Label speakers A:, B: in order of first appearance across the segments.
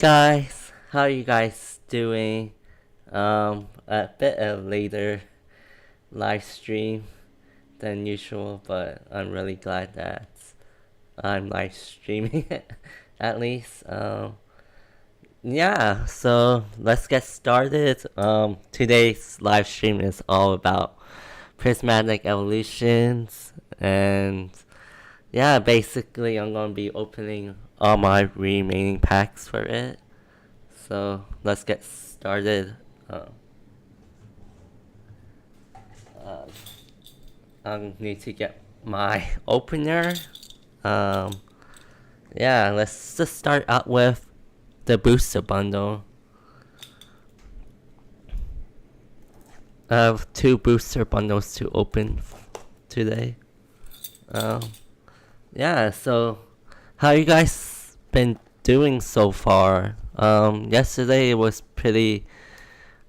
A: Guys, how you guys doing? A bit of later live stream than usual, but I'm really glad that I'm live streaming it at least. Yeah, so let's get started. Today's live stream is all about Prismatic Evolutions, and yeah, basically I'm gonna be opening all my remaining packs for it. So let's get started. Uh, I need to get my opener. Um, yeah, let's just start out with the booster bundle. I have two booster bundles to open today. Um, yeah, so how you guys been doing so far? Yesterday it was pretty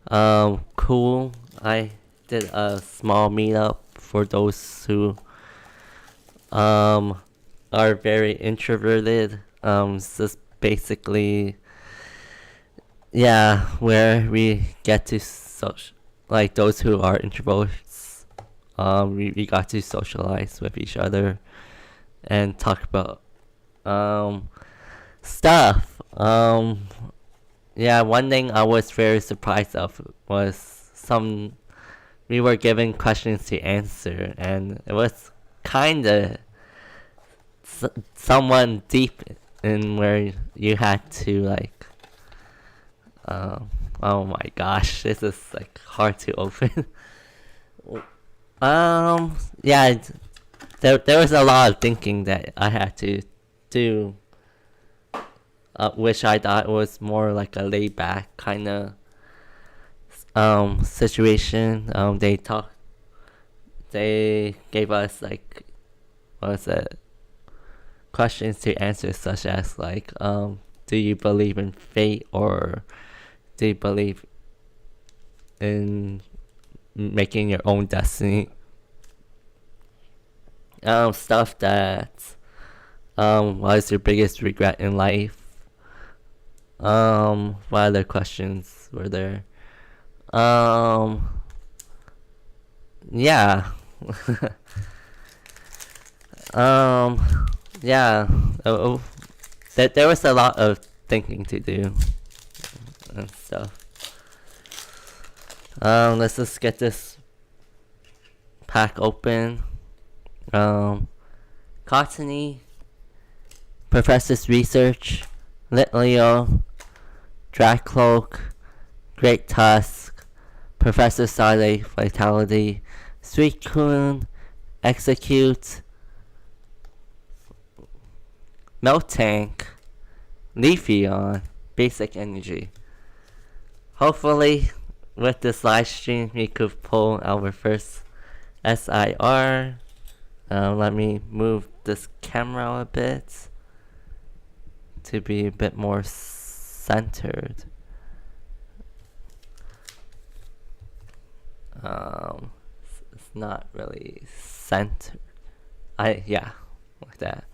A: cool. I did a small meetup for those who are very introverted. It's just basically, yeah, where we get to like those who are introverts. We got to socialize with each other and talk about stuff. Yeah, one thing I was very surprised of was we were given questions to answer, and it was kind of someone deep in where you had to like, oh my gosh, this is like hard to open. Yeah, there was a lot of thinking that I had to do, which I thought was more like a laid back kind of situation. They gave us like, what was it, questions to answer, such as like, do you believe in fate, or do you believe in making your own destiny? Stuff that, what is your biggest regret in life? What other questions were there? Yeah. Yeah. There was a lot of thinking to do and stuff. Let's just get this pack open. Cottony, Professor's Research, Lit Leo, Dracloak, Great Tusk, Professor Sade Vitality, Sweet Coon, Execute, Meltank, Leafeon, Basic Energy. Hopefully, with this live stream, we could pull our first SIR. Let me move this camera a bit to be a bit more centered. It's not really centered. Yeah, like that.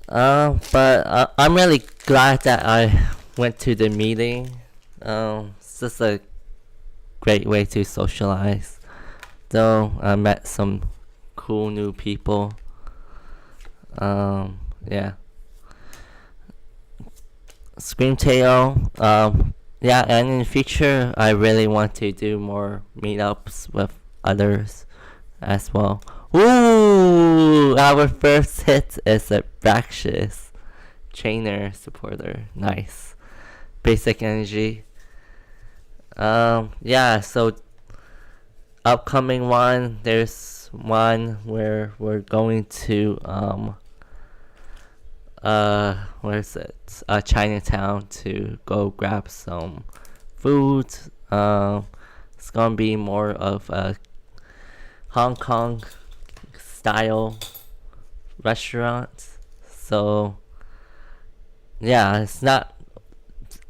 A: But I'm really glad that I went to the meeting. It's just a great way to socialize. Though I met some cool new people. Yeah. Screamtail. Yeah, and in the future, I really want to do more meetups with others as well. Ooh, our first hit is a Bractious Trainer supporter. Nice. Basic Energy. Yeah, so upcoming one, there's one where we're going to where is it? Chinatown to go grab some food. It's gonna be more of a Hong Kong style restaurant. So yeah, it's not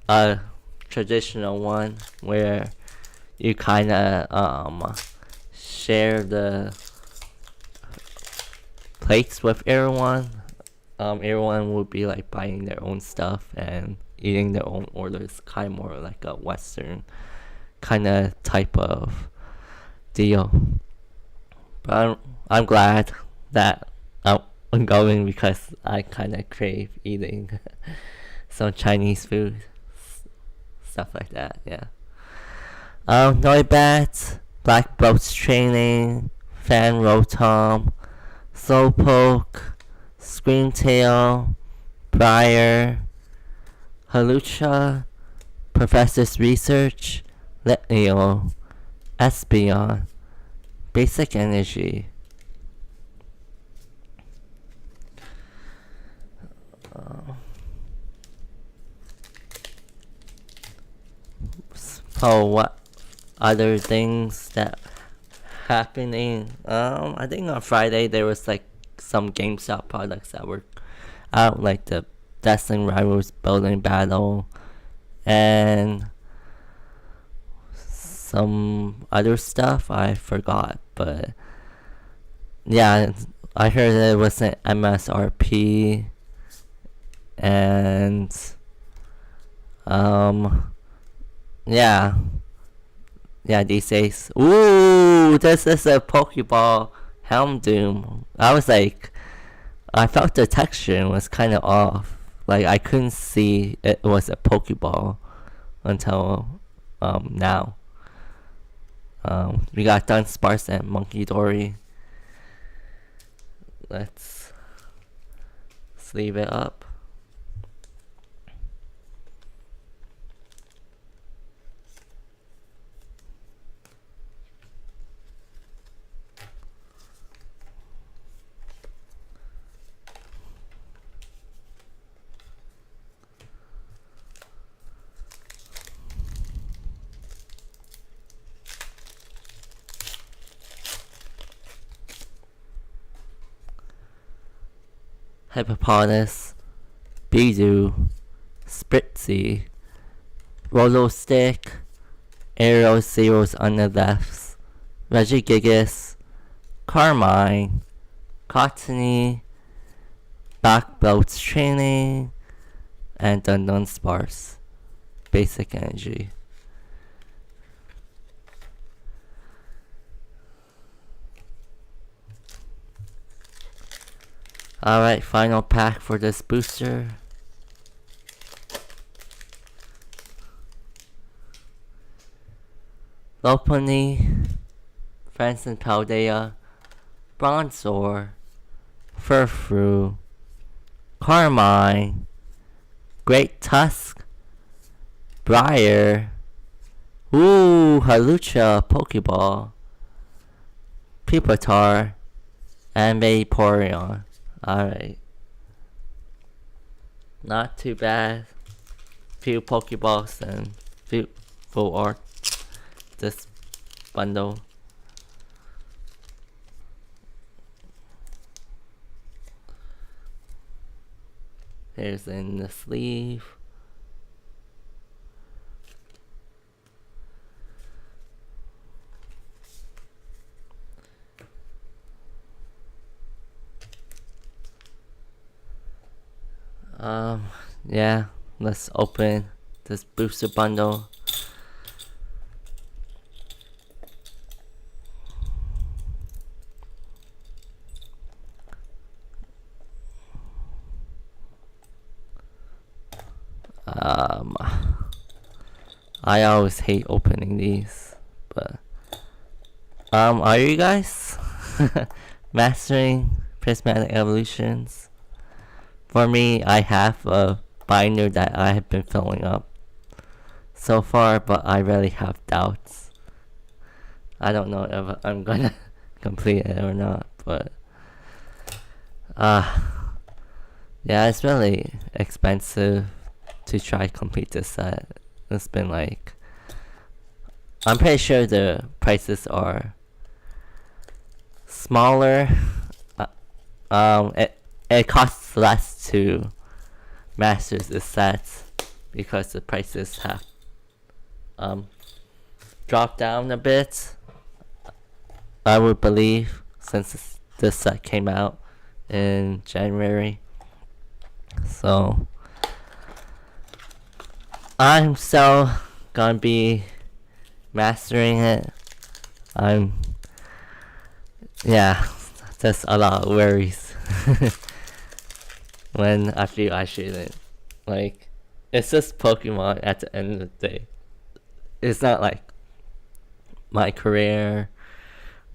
A: a traditional one where you kind of share the plates with everyone. everyone would be like buying their own stuff and eating their own orders, kind of more like a Western kind of type of deal. But I'm glad that I'm going because I kind of crave eating some Chinese food, stuff like that. Yeah. Noibat, Black Belts Training, Fan Rotom, Slowpoke, Screamtail, Briar, Halucha, Professor's Research, Letneo, Espeon, Basic Energy. So what other things that happening? I think on Friday there was like some GameStop products that were out, like the Dazzling Rivals Building Battle and some other stuff I forgot, but yeah, I heard that it wasn't MSRP, and yeah, these days. Ooh, this is a Pokeball Houndoom. I felt the texture was kind of off. Like I couldn't see it was a Pokeball until now. We got Dunsparce and Monkey Dory. Let's sleeve it up. Hippopotamus, Bidoo, Spritzy, Rolo Stick, Aero Zeros on the left, Regigigas, Carmine, Cottony, Black Belts Training, and the Dunsparce, Basic Energy. Alright, final pack for this booster. Lopunny, Francis Paldea, Bronzor, Furfrou, Carmine, Great Tusk, Briar, Halucha Pokeball, Pipitar, and Vaporeon. Alright. Not too bad. Few Pokeballs and few full art. This bundle. Here's in the sleeve. Yeah, let's open this booster bundle. I always hate opening these, but are you guys mastering Prismatic Evolutions? For me, I have a binder that I have been filling up so far, but I really have doubts. I don't know if I'm gonna complete it or not, but yeah, it's really expensive to try to complete this set. It's been like, I'm pretty sure the prices are smaller. It costs less to master this set because the prices have dropped down a bit, I would believe, since this set came out in January. So I'm so gonna be mastering it. I'm yeah, just a lot of worries when I feel I shouldn't. Like, it's just Pokemon at the end of the day. It's not like my career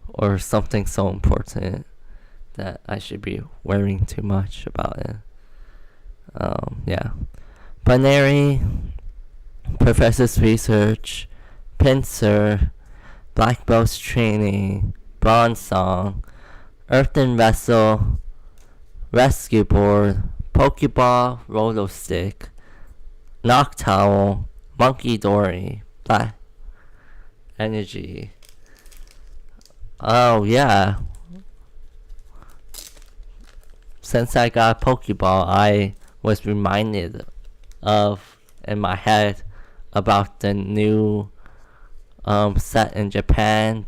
A: or something so important that I should be worrying too much about it. Yeah. Binary, Professor's Research, Pincer, Black Belt's Training, Bronze Song, Earthen Vessel, Rescue Board, Pokeball, Roto Stick, Noctowl, Monkey Dory, Black Energy. Oh yeah. Since I got a Pokeball, I was reminded of in my head about the new set in Japan.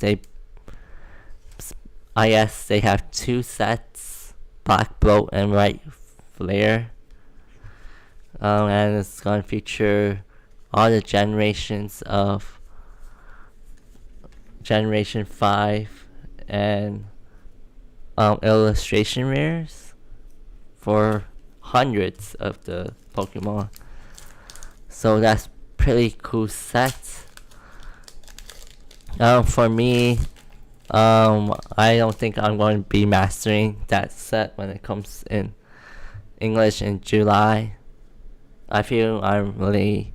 A: I guess they have 2 sets, Black Bloat and White Flare. And it's gonna feature all the generations of Generation 5 and illustration rares for hundreds of the Pokemon. So that's pretty cool set. For me, I don't think I'm going to be mastering that set when it comes in English in July. I feel I'm really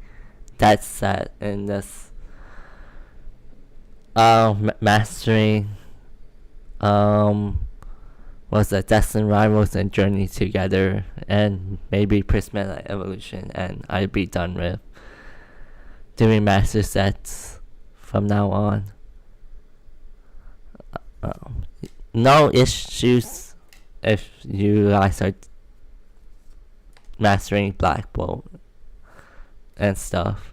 A: that set in this mastering was a Destined Rivals and Journey Together, and maybe Prismatic Evolution, and I'd be done with doing master sets from now on. No issues if you guys are mastering Black Bolt and stuff.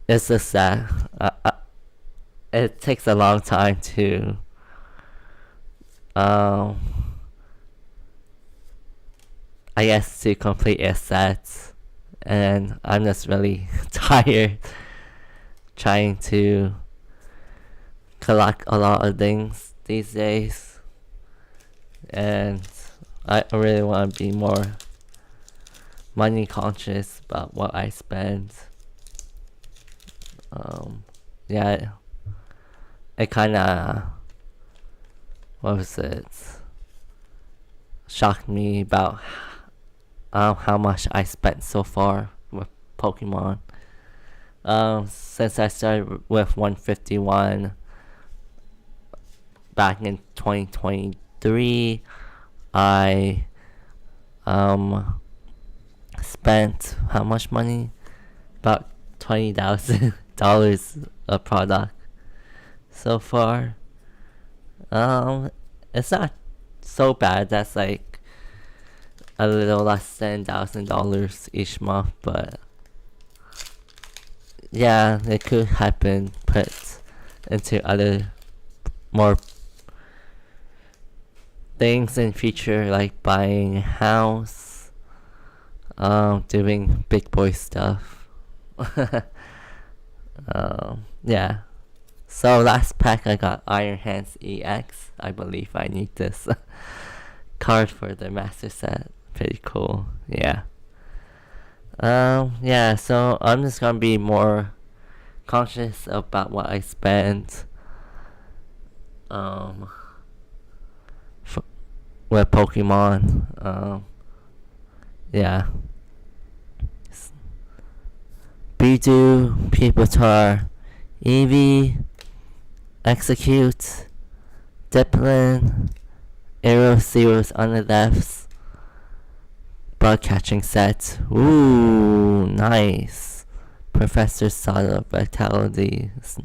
A: It's just that it takes a long time to I guess to complete a set, and I'm just really tired trying to collect a lot of things these days, and I really want to be more money conscious about what I spend. Yeah, it kind of, what was it, shocked me about how much I spent so far with Pokemon. Since I started with 151 back in 2023, I spent how much money? About $20,000 a product so far. It's not so bad. That's like a little less than $1,000 each month, but yeah, it could have been put into other more things in future, like buying a house, doing big boy stuff. Yeah. So last pack I got Iron Hands EX. I believe I need this card for the master set. Pretty cool. Yeah. Yeah, so I'm just gonna be more conscious about what I spend with Pokemon. Yeah. Bidoo, Pupitar, Eevee, Execute, Diplin, Arrow Seals on the lefts, Bug Catching Set. Ooh, nice. Professor Solid Vitality. It's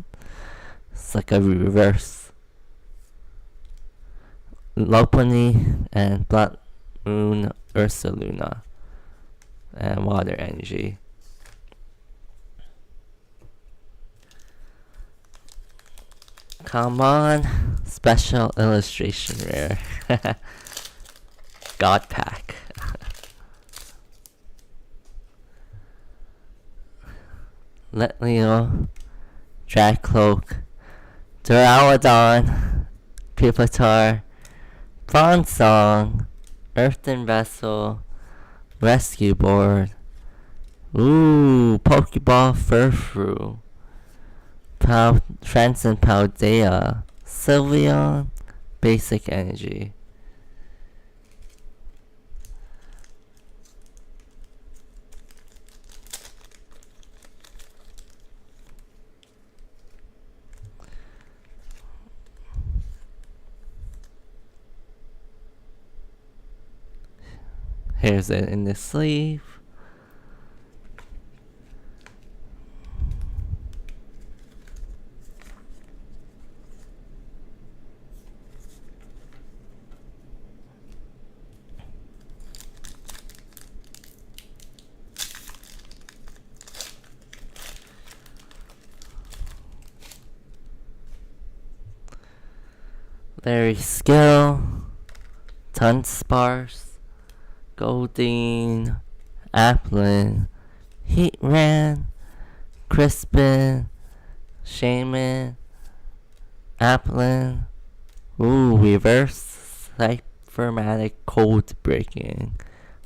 A: like a reverse. Lopunny and Blood Moon Ursaluna. And Water Energy. Come on. Special illustration rare. God pack. Letleo, Drag Cloak, Duraludon, Pupitar, Fawn Song, Earthen Vessel, Rescue Board. Ooh, Pokeball Furfrou, Transcend Paldea, Sylveon, Basic Energy. Here's it in the sleeve. Larry Skill, Dunsparce, Goldeen, Applin, Heatran, Crispin, Shaman, Applin. Ooh, reverse Cybermatic Cold Breaking.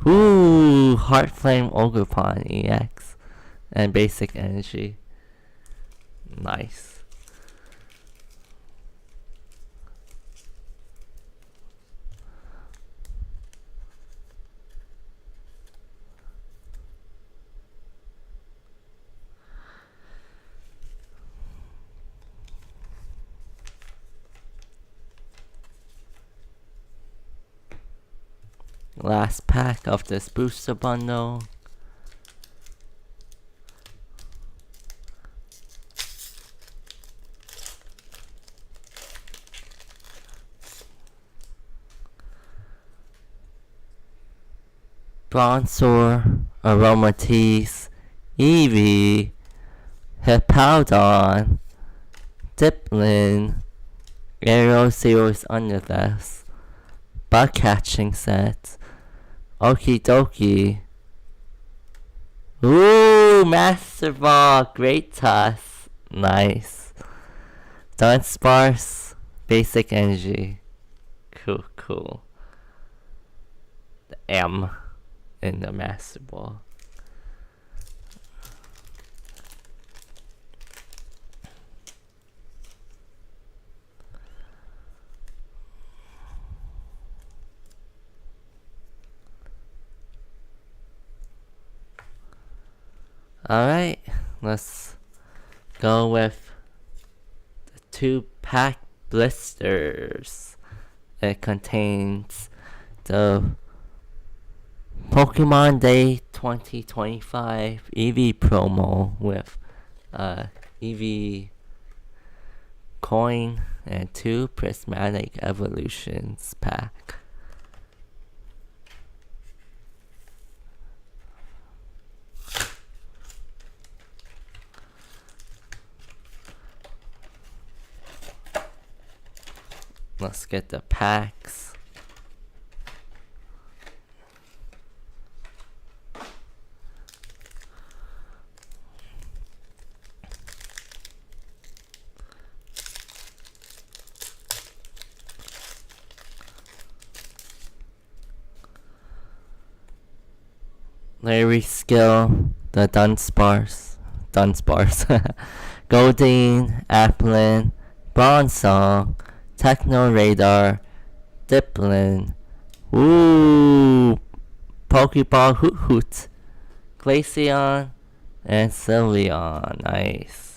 A: Ooh, Heart Flame Ogerpon EX. And Basic Energy. Nice. Last pack of this booster bundle. Bronzor, Aromatisse, Eevee, Hippowdon, Diplin, Aeroseals Undervest, Bug Catching Set, Okie Dokie. Ooh, Master Ball, Great Toss. Nice. Dunsparce, Basic Energy. Cool. The M in the Master Ball. Alright, let's go with the 2-pack blisters. It contains the Pokemon Day 2025 EV promo with EV coin and 2 Prismatic Evolutions pack. Let's get the packs. Larry Skill, the Dunsparce, Goldeen, Applin, Bronzong, Techno Radar, Diplin, ooh, Pokeball Hoot, Glaceon, and Sylveon. Nice.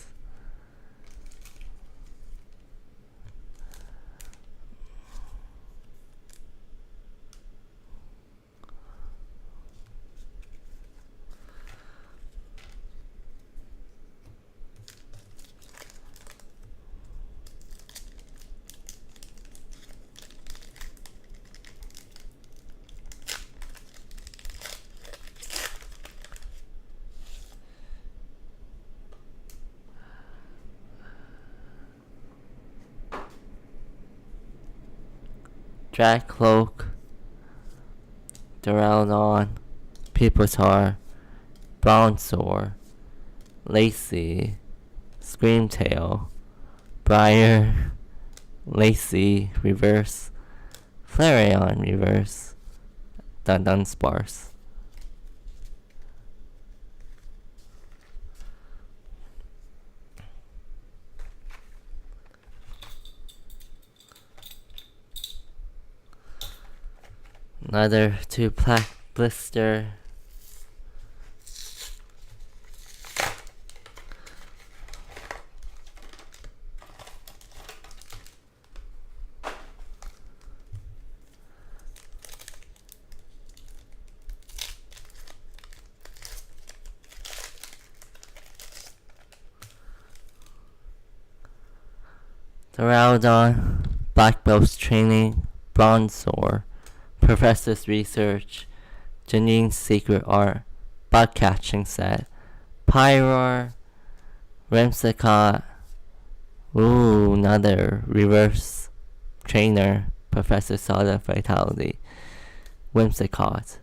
A: Drag Cloak, Duraludon, Pupitar, Bronzor, Lacy, Screamtail, Briar, Lacy, reverse, Flareon, reverse, Dunsparce. Another 2-pack blister. Duraludon, Black Belt's Training, Bronzor, Professor's Research, Janine's Secret Art, Bug Catching Set, Pyroar, Whimsicott, another Reverse Trainer, Professor Solid Vitality, Whimsicott.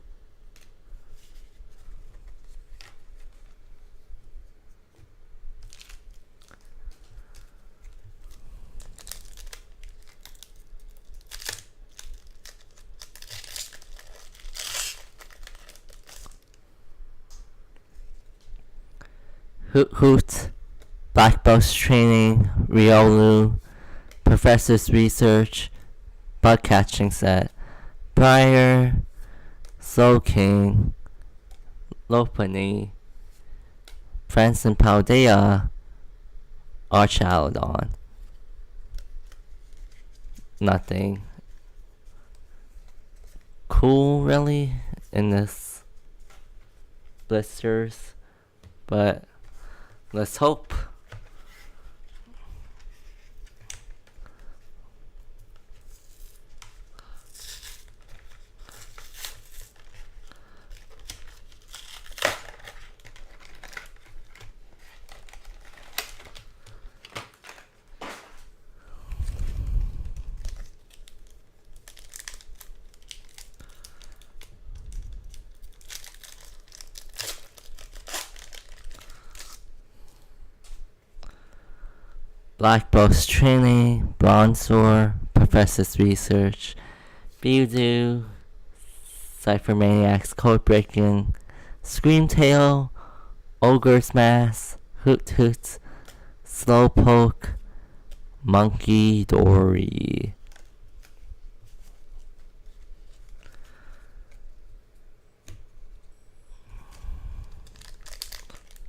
A: Hoot, Black Belt's Training, Riolu, Professor's Research, Bug Catching Set, Briar, Slowking, Lopunny, Franson Paldea, Archaludon. Nothing cool really in this blisters, but let's hope. Black Belt's Training, Bronzor, Professor's Research, Mewtwo, Cypher Maniac's Codebreaking, Screamtail, Ogre's Mask, Hoot, Slowpoke, Monkey Dory.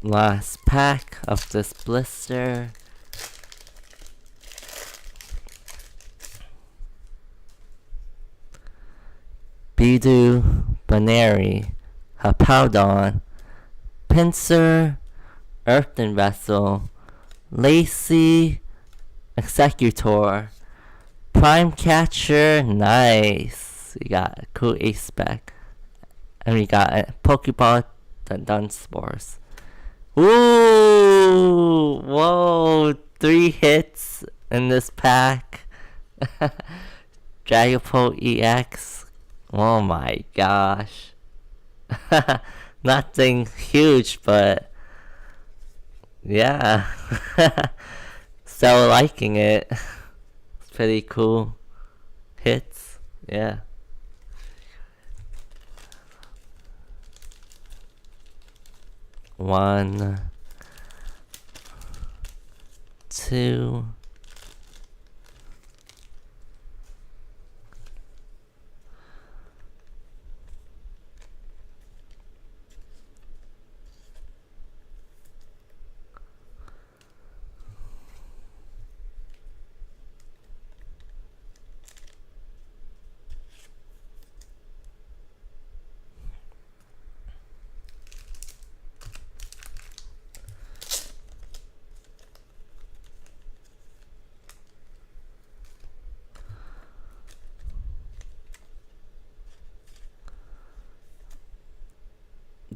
A: Last pack of this blister. Bidoo, Baneri, Hippowdon, Pinsir, Earthen Vessel, Lacy, Executor, Prime Catcher, nice. We got a cool ace back. And we got a Pokeball, the Dunsparce. Ooh, whoa, 3 hits in this pack. Dragapult EX. Oh my gosh. Nothing huge, but yeah. Still liking it. It's pretty cool hits. Yeah. One, two,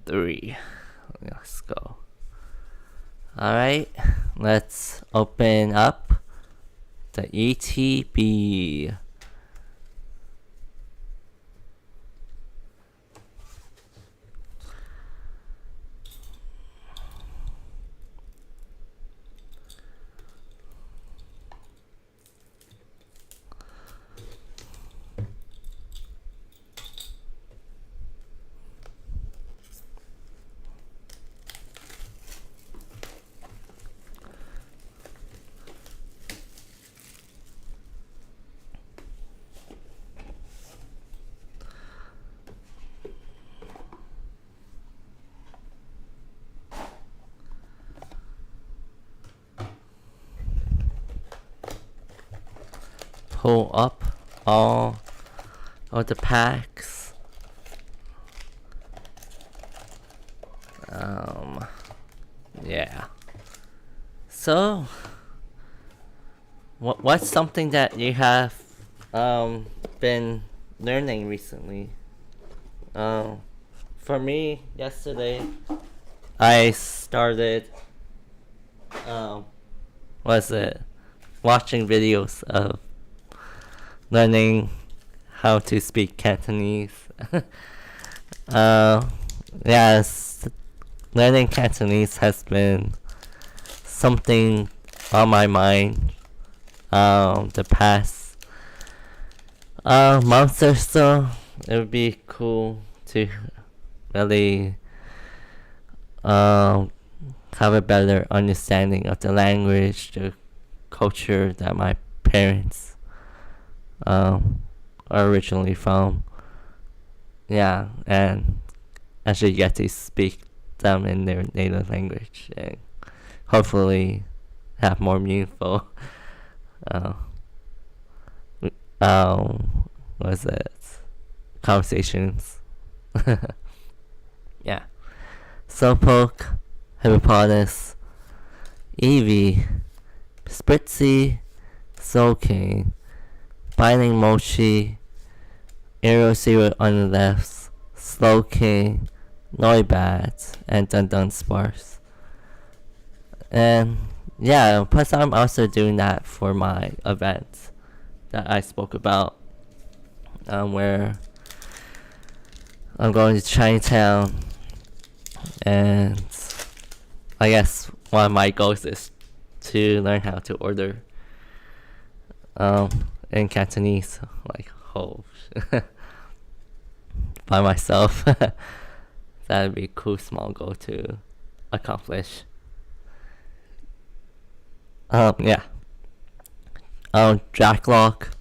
A: three. Let's go. Alright, let's open up the ETB. pull up all of the packs. Yeah. So, what's something that you have been learning recently? For me, yesterday I started was it watching videos of learning how to speak Cantonese. Yes, learning Cantonese has been something on my mind the past month or so. It would be cool to really have a better understanding of the language, the culture that my parents are originally from. Yeah, and actually get to speak them in their native language and hopefully have more meaningful what is it? Conversations. Yeah. Slowpoke, Hippopotamus, Eevee, Spritzy, Soul King, Binding Mochi, Aero Zero on the left, Slow King, Noibat, and Dun Dun Sparse. And yeah, plus I'm also doing that for my event that I spoke about, where I'm going to Chinatown, and I guess one of my goals is to learn how to order in Cantonese, like whole by myself. That'd be a cool small goal to accomplish. Yeah. Jacklock,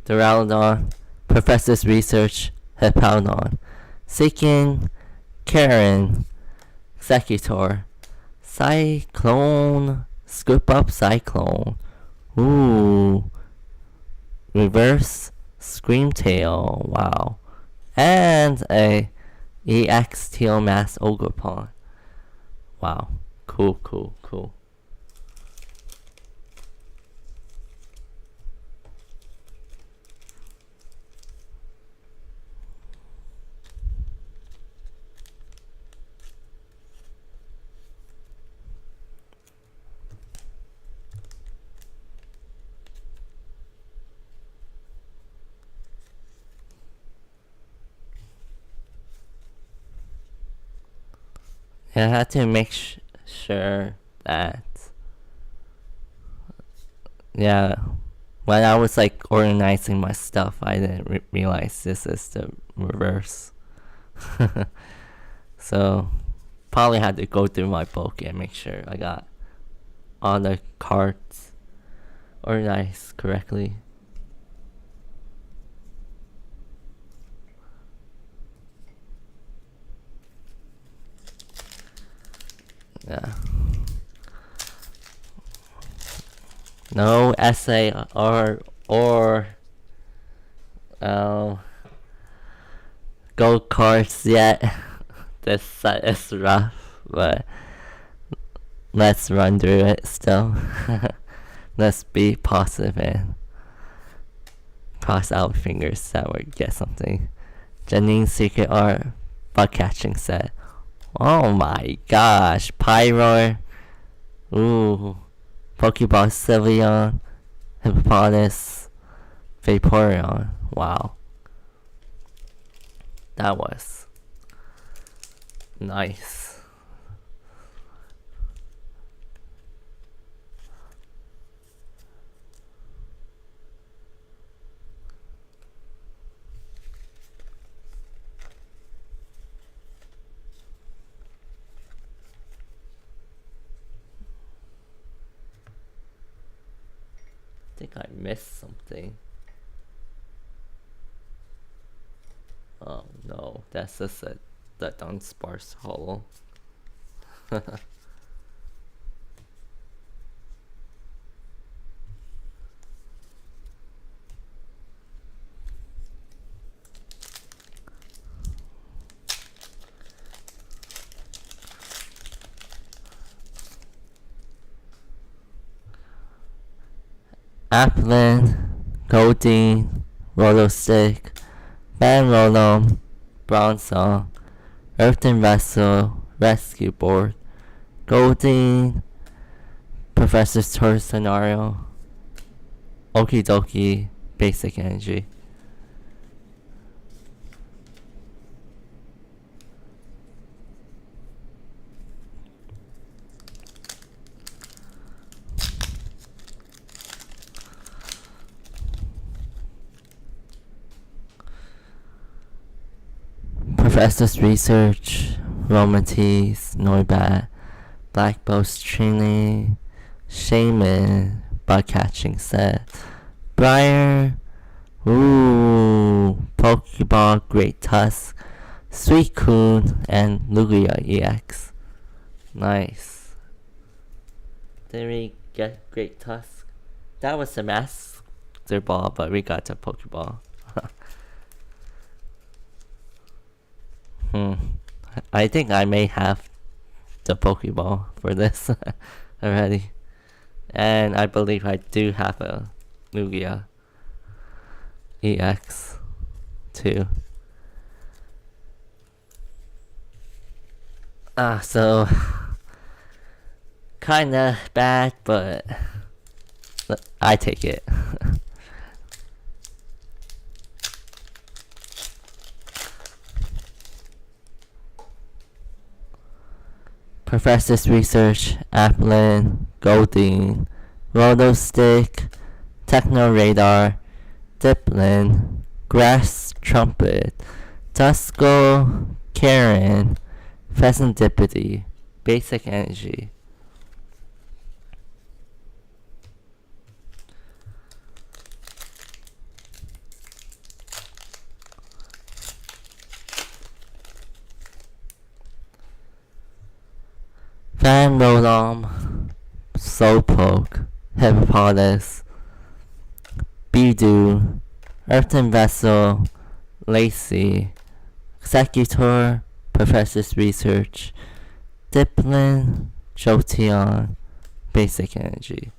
A: Duraludon, Professor's Research, Hippowdon, Seeking, Karen, Executor, Cyclone, Scoop Up Cyclone, ooh, Reverse Screamtail, wow, and a EX Teal Mass Ogerpon. Wow, cool. I had to make sure that, yeah, when I was like organizing my stuff, I didn't realize this is the reverse. So probably had to go through my book and make sure I got all the cards organized correctly. Yeah. No essay or go cards yet. This set is rough, but let's run through it still. Let's be positive and cross our fingers that we get something. Janine's Secret Art bug catching set. Oh my gosh, Pyroar. Ooh. Pokeball Sylveon, Hippopotamus, Vaporeon. Wow. That was nice. I think I missed something. Oh no, that's just that unsparse hole. Applin, Goldine, Rotostick, Van Rolom, Bronzong, Earthen Vessel, Rescue Board, Goldine, Professor's Tour Scenario, Okie Dokie, Basic Energy. Professor's Research, Romanties, Noibat, Black Boast Trini, Shaman, Bug Catching Set, Briar, Pokeball Great Tusk, Suicune, and Lugia EX. Nice. Did we get Great Tusk? That was a Master Ball, but we got a Pokeball. I think I may have the Pokeball for this already. And I believe I do have a Lugia EX too. So kinda bad, but I take it. Professor's Research, Applin, Goldine, Rotostick, Techno Radar, Diplin, Grass Trumpet, Duskull, Karen, Pheasantipity, Basic Energy. Van Rolom, Slowpoke, Hippopotamus, Bidoo, Earthen Vessel, Lacey, Executor, Professor's Research, Diplin, Jolteon, Basic Energy.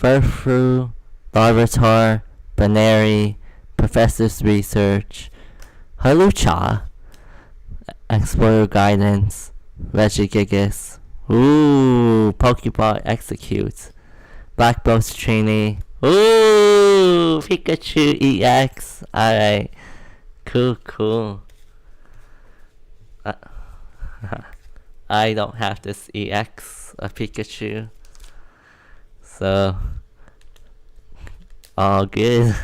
A: Furfrou, Larvitar, Baneri, Professor's Research, Halucha, Explorer Guidance, Regigigas, Pokeball Execute, Black Bolt Trainee, Pikachu EX, alright, cool. I don't have this EX of Pikachu. So, all good.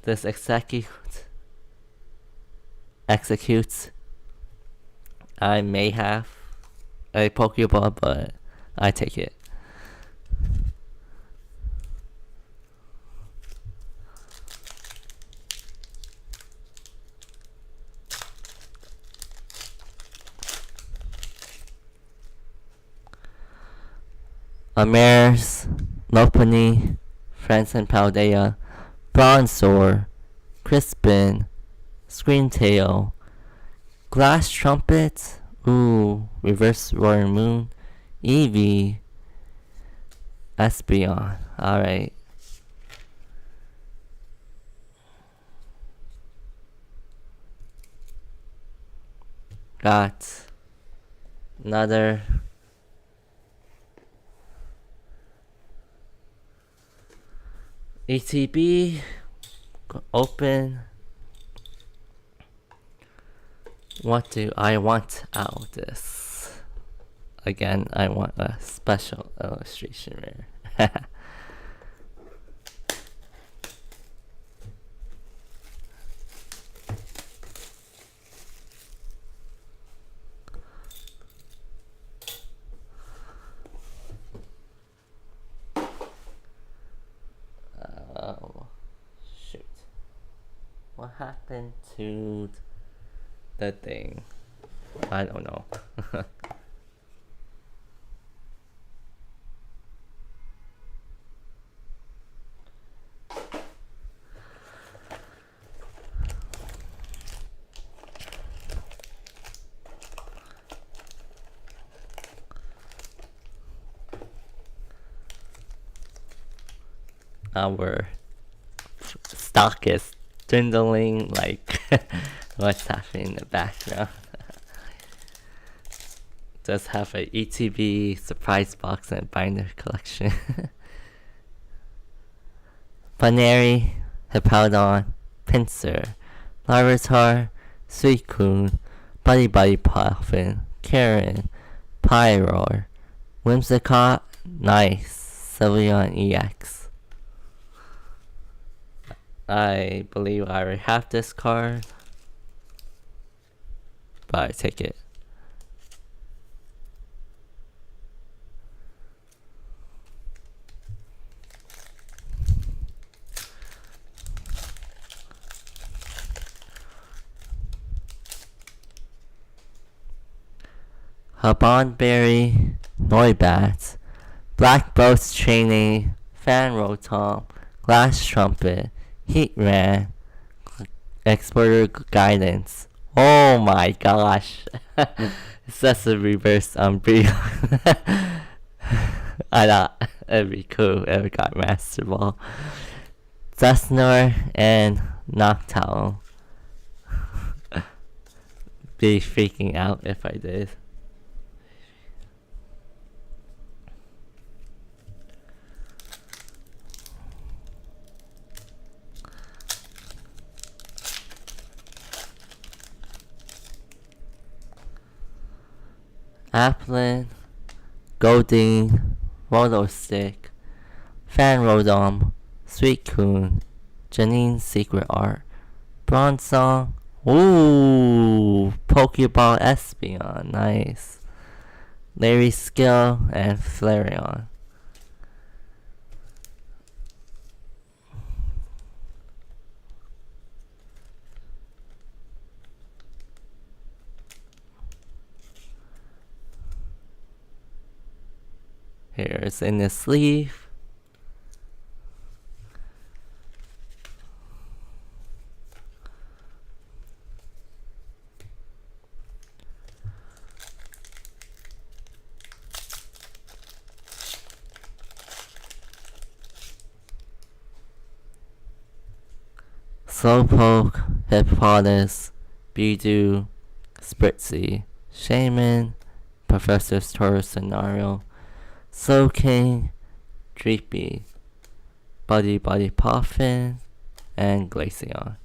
A: This executes. I may have a Pokeball, but I take it. Amaris, Lopunny, Franson Paldea, Bronzor, Crispin, Screentail, Glass Trumpet, Reverse Roaring Moon, Eevee, Espeon. Alright. Got another ETB, open. What do I want out of this? Again, I want a special illustration rare. Shoot. What happened to the thing? I don't know. our stock is dwindling. Like, what's happening in the background? Does have a ETB surprise box and binder collection. Binary, Hippowdon, Pinsir, Larvitar, Suicune, Buddy Buddy Puffin, Karen, Pyroar, Whimsicott, Nice, Sylveon EX. I believe I already have this card, but I take it. Habonberry, Noibat, Black Boat's Trainee, Fan Rotom, Glass Trumpet, Heatran, Exporter Guidance. Oh my gosh. It's just a reverse Umbreon. I thought it'd be cool if it got Master Ball. Dusknoir and Noctowl. Be freaking out if I did. Applin, Goldeen, Rotostick, Fan Rodom, Suicune, Janine's Secret Art, Bronzong, ooh, Pokeball Espeon, nice, Larry Skill, and Flareon. Here's in the sleeve. Slowpoke, Hippopotas, Bidoo, Spritzy, Shaman, Professor Tour Scenario, Slowking, Dreepy, Buddy Buddy Puffin, and Glaceon.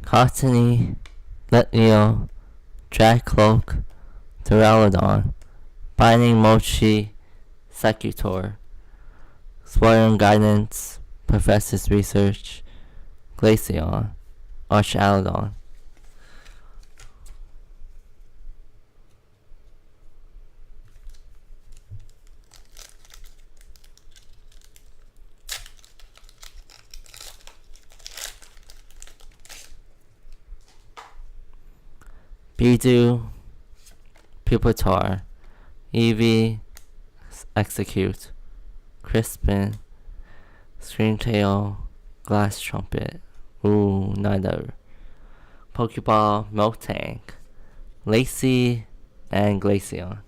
A: Cottony, Litleo, Dragcloak, Duraludon, Binding Mochi, Secutor, Swirling Guidance, Professor's Research, Glaceon, Archaludon. Bidoo, Pupitar, Eevee, Execute, Crispin, Screamtail, Glass Trumpet, ooh, neither, Pokeball, Miltank, Lacey, and Glaceon.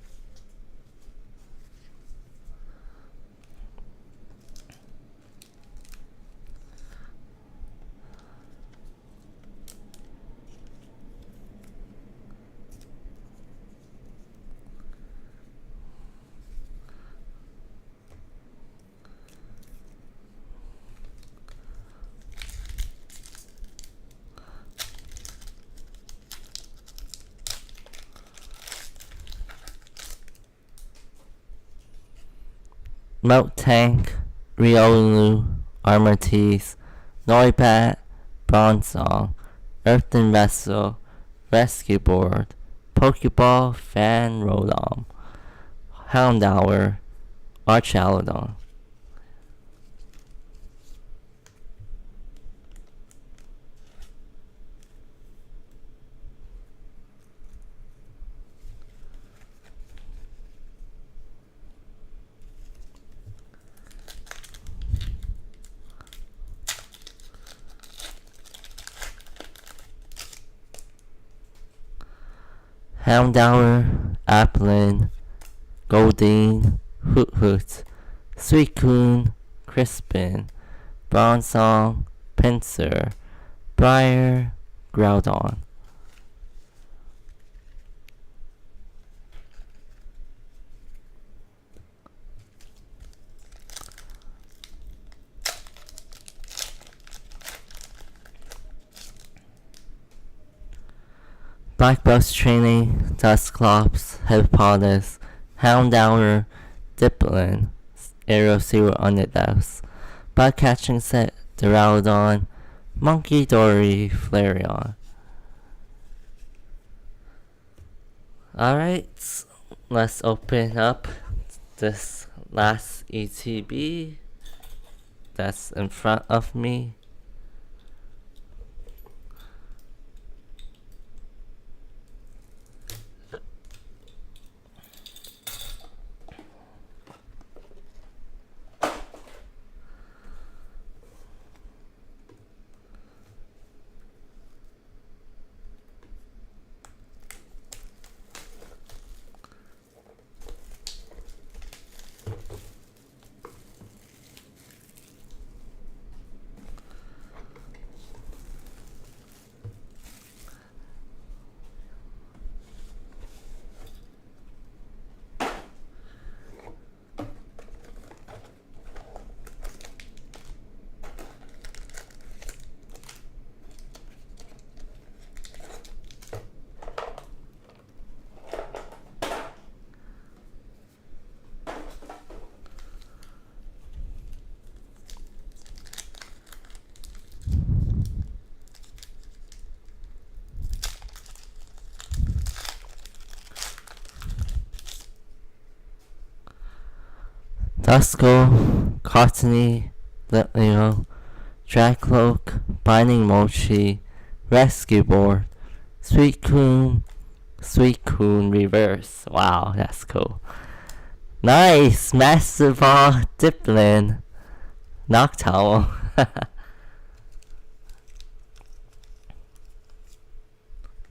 A: Miltank, Riolu, Armortease, Noibat, Bronzong, Earthen Vessel, Rescue Board, Pokeball, Fan Rodom, Houndour, Archaludon. Houndour, Applin, Goldeen, Hoot Hoot, Sweet Coon, Crispin, Bronzong, Pincer, Briar, Groudon. Black Bus Training, Dusclops, Hippopotamus, Houndour, Dipplin, Aerosero Underdepths, Bug Catching Set, Duraludon, Monkey Dory, Flareon. Alright, let's open up this last ETB that's in front of me. Duskull, Cottony, Litleo, Dracloak, Binding Mochi, Rescue Board, Sweet Coon Reverse. Wow, that's cool. Nice! Master Ball, Dipplin, Noctowl.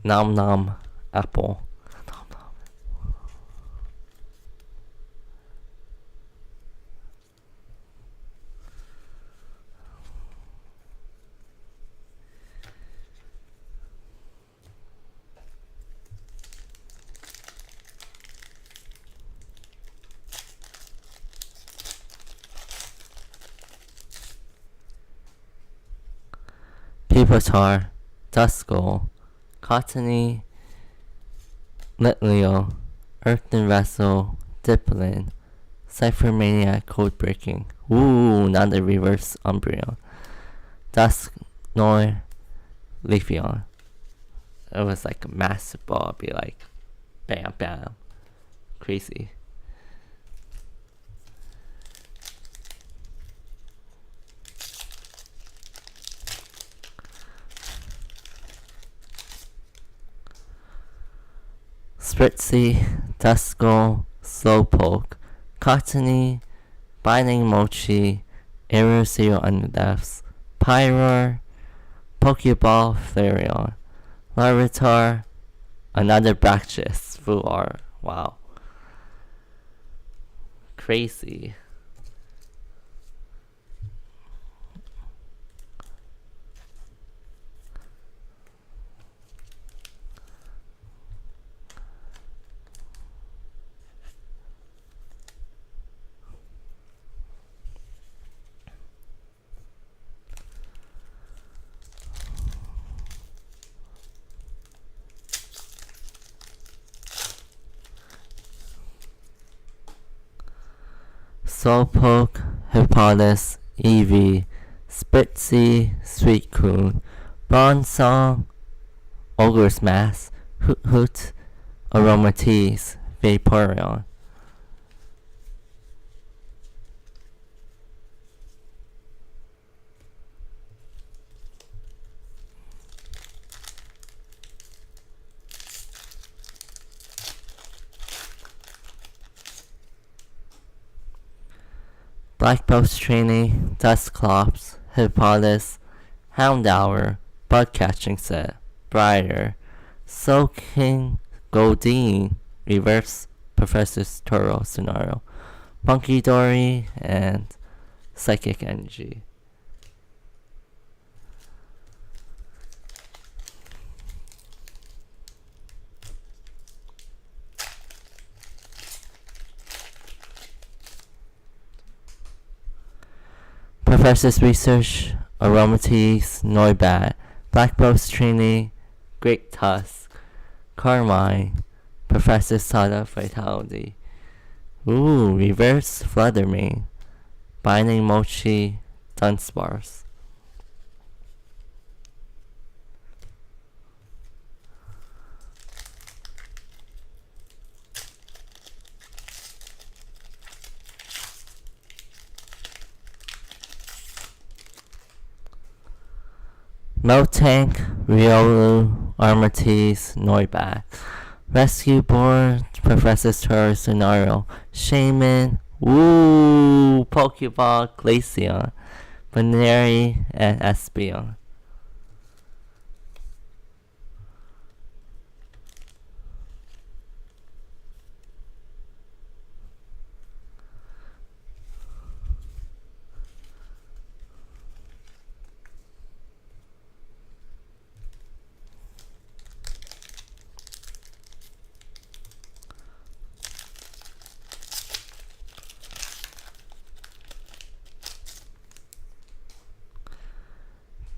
A: Nom Nom, Apple. Pupitar, Duskull, Cottony, Litleo, Earthen Vessel, Dipplin, Cyphermaniac Codebreaking. Ooh, not the reverse Umbreon. Dusknoir, Leafeon. It was like a massive ball, be like, bam, bam. Crazy. Spritzy, Duskull, Slowpoke, Cottony, Binding Mochi, Aerosero Underdepths, Pyroar, Pokeball, Flareon, Larvitar, another Bractus, Fuar. Wow. Crazy. Slowpoke, Hippopotamus, Eevee, Spritzy, Suicune, Bronzong, Ogre's Mask, Hoot Hoot, Aromatisse, Vaporeon. Black Belt Training, Dusclops, Hippopotamus, Houndour, Bug Catching Set, Briar, Soaking, Goldeen, Reverse Professor Toro scenario. Punky Dory, and Psychic Energy. Professor's Research, Aromatease, Noibat, Black Rose Trini, Great Tusk, Carmine, Professor Sada Vitality. Ooh, Reverse Fluttermane, Binding Mochi, Dunsparce. Miltank, Riolu, Armatease, Noibat. Rescue Board, Professor Tour Scenario, Shaman, Woo, Pokeball, Glaceon, Baneri, and Espeon.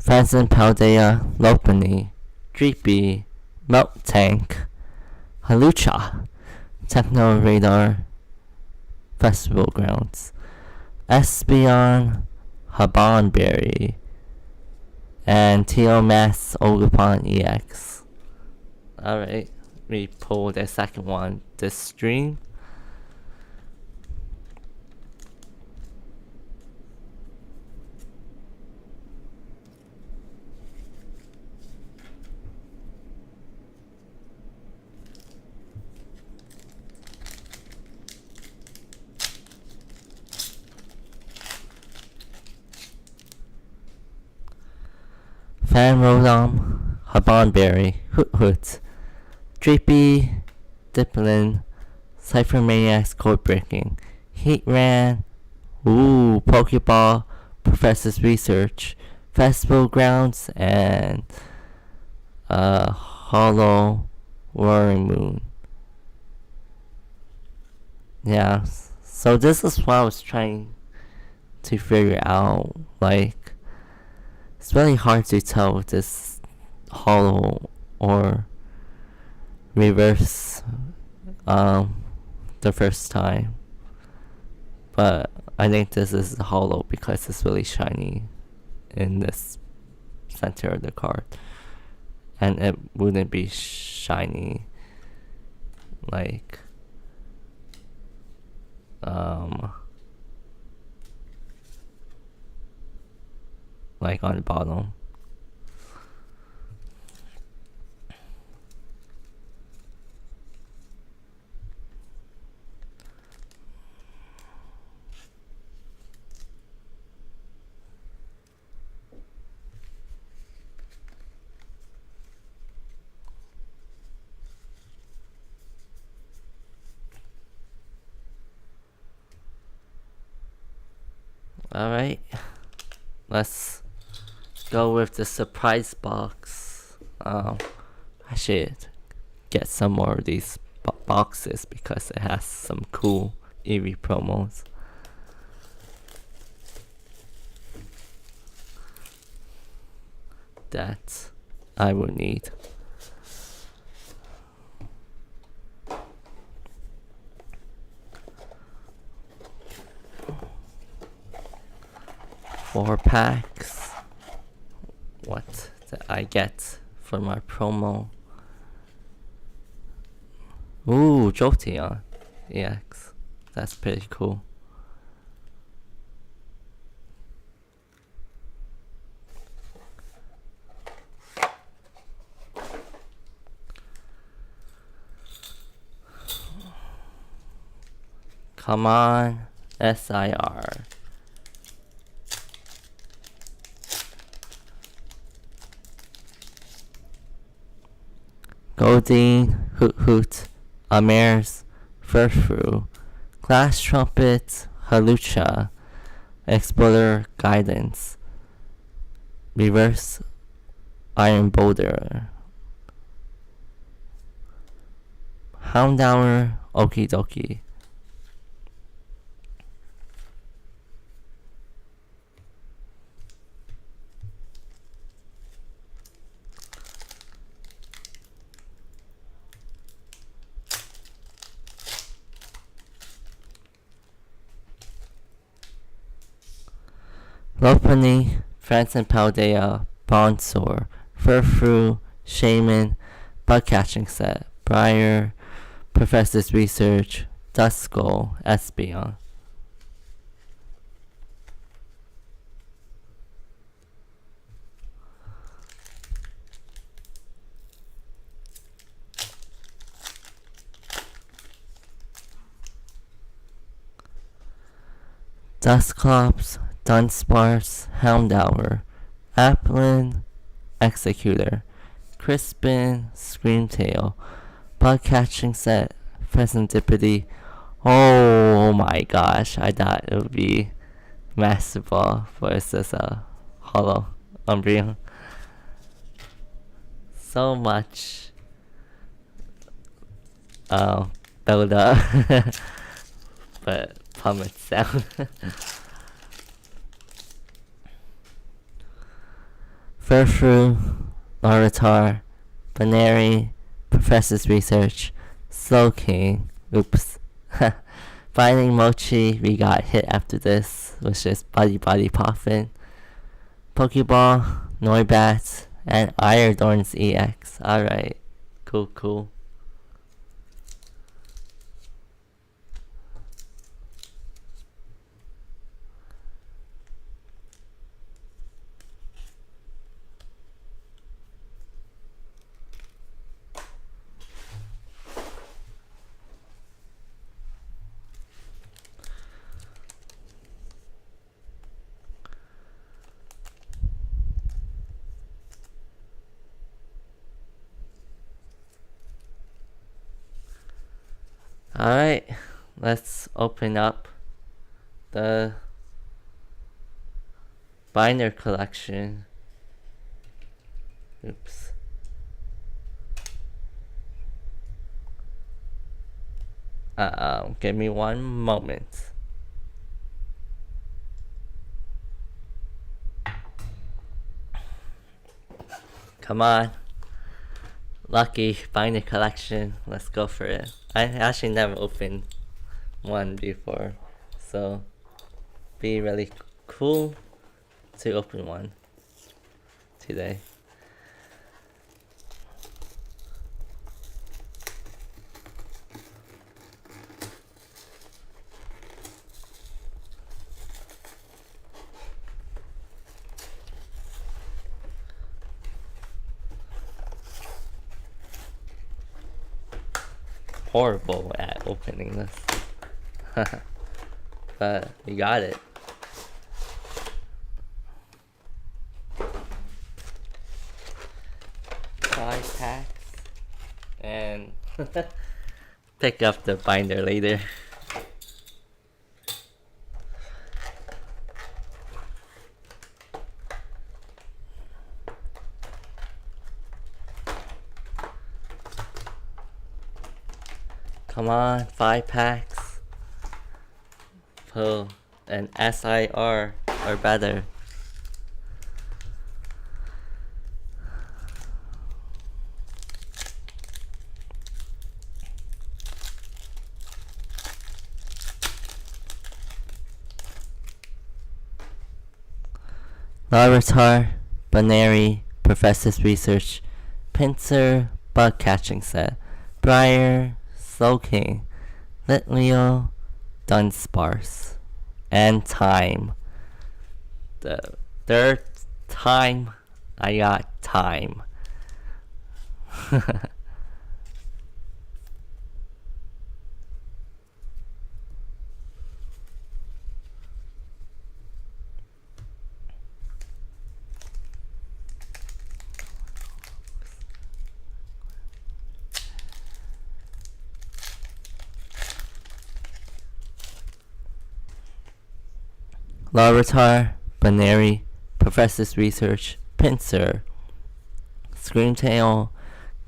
A: Pheasant Paldea, Lopunny, Dreepy, Miltank, Halucha, Techno Radar, Festival Grounds, Espeon, Habanberry, and Teomass Ogerpon EX. Alright, we pulled the second one this stream. Fanrodom, Habanberry, Hoot Hoot, Dreepy, Diplin, Cyphermaniacs Code Breaking, Heatran, Ooh, Pokeball, Professor's Research, Festival Grounds, and Hollow Roaring Moon. Yeah, so this is what I was trying to figure out, like, it's really hard to tell if this hollow or reverse the first time. But I think this is hollow because it's really shiny in this center of the card. And it wouldn't be shiny like on the bottom. Alright, let's go with the surprise box. I should get some more of these boxes because it has some cool Eevee promos. That I will need. Four packs. What did I get for my promo? Ooh, Jolteon EX. That's pretty cool. Come on, SIR. Goldine, Hoot Hoot, Amers, Furfru, Glass Trumpet, Halucha, Explorer Guidance, Reverse Iron Boulder, Houndour, Okie Dokie. Lopunny, Franson Paldea, Bonsor, Furfru, Shaman, Bug Catching Set, Briar, Professor's Research, Duskull, Espeon. Dusclops, Dunsparce, Houndour, Applin, Executor, Crispin, Screamtail, Bug Catching Set, Pheasantipity. Oh my gosh, I thought it would be Master Ball, but it's just a hollow Umbreon. So much build up, but plummets down. Furfru, Loritar, Baneri, Professor's Research, Slowking, oops. Finding Mochi, we got hit after this, was just Buddy Poffin, Pokeball, Noibat, and Iredorn's EX. Alright, cool. Alright, let's open up the binder collection. Oops. Give me one moment. Come on. Lucky binder collection. Let's go for it. I actually never opened one before, so be really cool to open one today. Horrible at opening this. But we got it. Five packs. And pick up the binder later. Come on, 5 packs. Pull an SIR or better. Larvitar, Baneri, Professor's Research, Pinsir, Bug Catching Set, Briar, Slowking, Litleo, Dunsparce, and Time. The third time I got Time. Larvitar, Baneri, Professor's Research, Pinsir, Screamtail,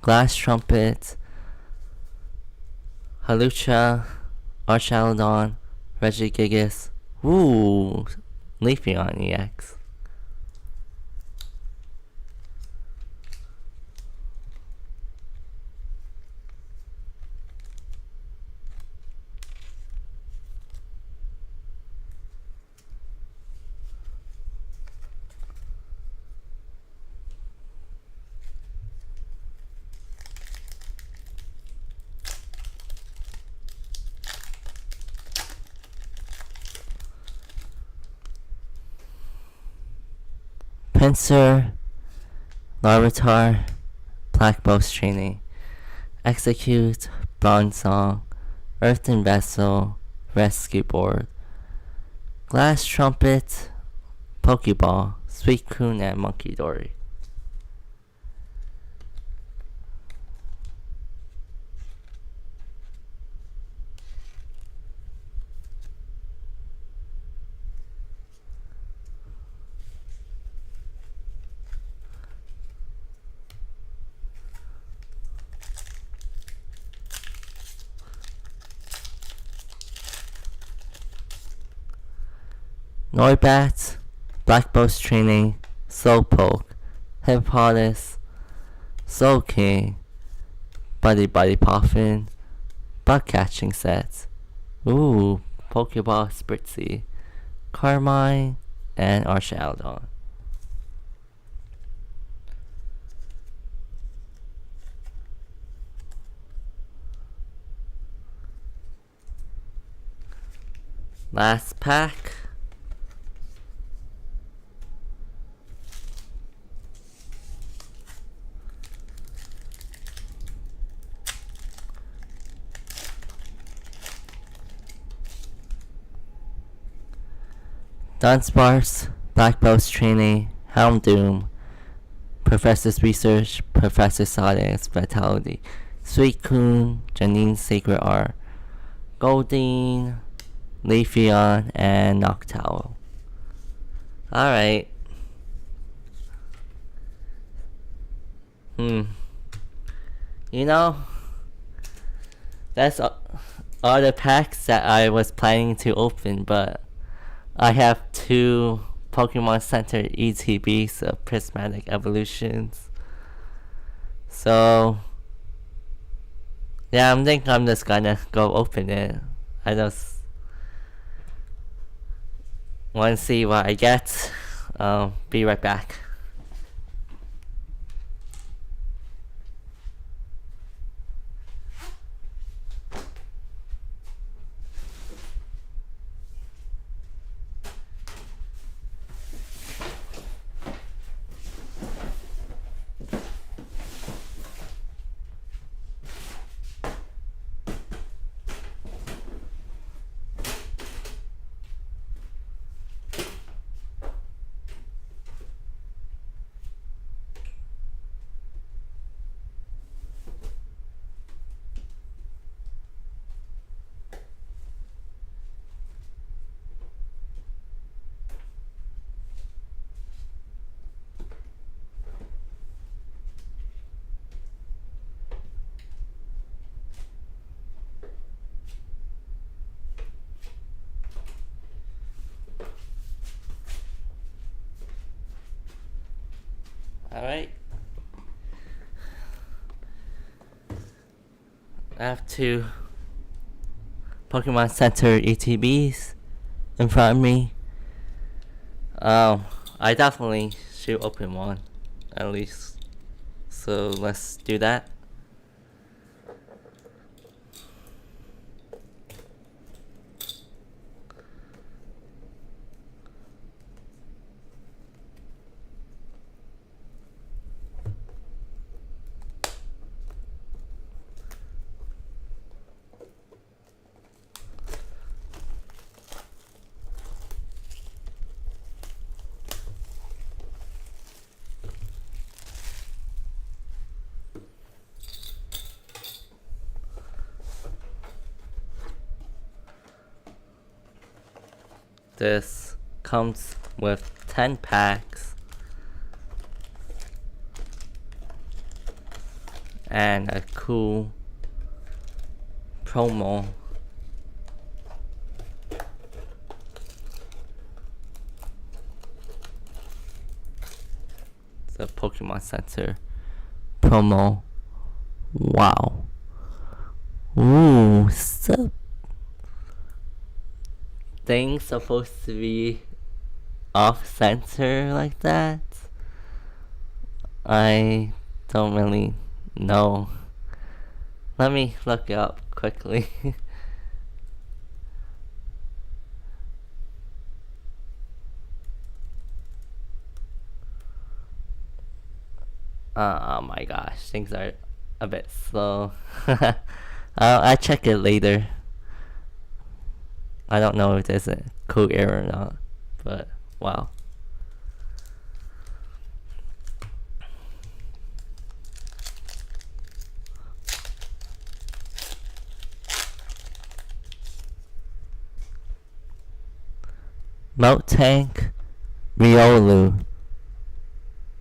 A: Glass Trumpet, Halucha, Archaludon, Regigigas, ooh, Leafeon EX. Pinsir, Larvitar, Black Boast Training, Execute, Bronzong, Earthen Vessel, Rescue Board, Glass Trumpet, Pokeball, Suicune, and Monkey Dory. Noibat, Black Boast Training, Slowpoke, Hippopotas, Soul King, Buddy Poffin, Bug Catching Set, ooh, Pokeball Spritzy, Carmine, and Archaludon. Last pack. Dunsparce, Black Boast Training, Houndoom, Professor's Research, Professor Science, Vitality, Suicune, Janine's Sacred Art, Goldeen, Leafeon, and Noctowl. Alright. You know, that's all the packs that I was planning to open, but I have 2 Pokemon Center ETBs of Prismatic Evolutions. So, yeah, I think I'm just gonna go open it. I just want to see what I get. Be right back. Alright. I have 2 Pokemon Center ETBs in front of me. I definitely should open one, at least. So let's do that. This comes with 10 packs and a cool promo. It's a Pokemon Center promo. Wow. Ooh, so things supposed to be off center like that? I don't really know. Let me look it up quickly. Oh my gosh, things are a bit slow. I'll check it later. I don't know if there's a code error or not, but wow. Tank, Riolu,